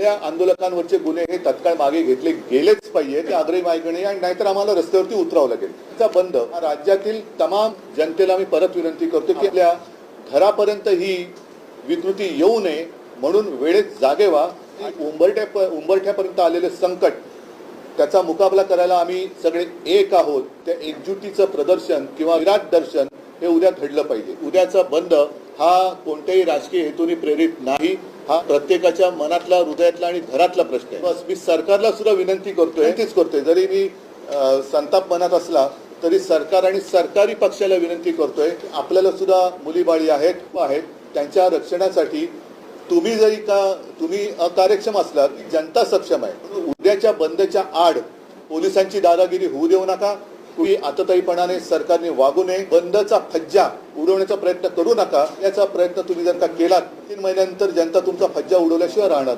या आंदोलकांवरचे गुन्हे हे तत्काळ मागे घेतले गेलेच पाहिजे ते आग्रही मागणी आणि नाहीतर आम्हाला रस्त्यावरती उतरावं लागेल. त्याचा बंद राज्यातील तमाम जनतेला मी परत विनंती करतो की आपल्या घरापर्यंत ही विकृती येऊ नये म्हणून वेळेत जागे व्हा. उंबरठ्यापर्यंत आलेले संकट त्याचा मुकाबला करायला आम्ही सगळे एक आहोत. त्या एकजुटीचं प्रदर्शन किंवा विराट दर्शन हे उद्या घडलं पाहिजे. उद्याचा बंद हा कोणत्याही राजकीय हेतूने प्रेरित नाही. हा प्रत्येकाच्या मनातला हृदयातला आणि घरातला प्रश्न आहे. बस मी सरकारला सुद्धा विनंती करतोय जरी मी संताप मनात असला तरी सरकार आणि सरकारी पक्षाला विनंती करतोय आपल्याला सुद्धा मुलीबाळी आहेत त्यांच्या रक्षणासाठी तुम्ही अकार्यक्षम असलात जनता सक्षम आहे. उद्याच्या बंदच्या आड पोलिसांची दादागिरी होऊ देऊ नका. तुम्ही आतताईपणाने सरकारने वागू नये. बंदचा फज्जा उडवण्याचा प्रयत्न करू नका. याचा प्रयत्न तुम्ही जर का केलात 3 महिन्यानंतर जनता तुमचा फज्जा उडवल्याशिवाय राहणार.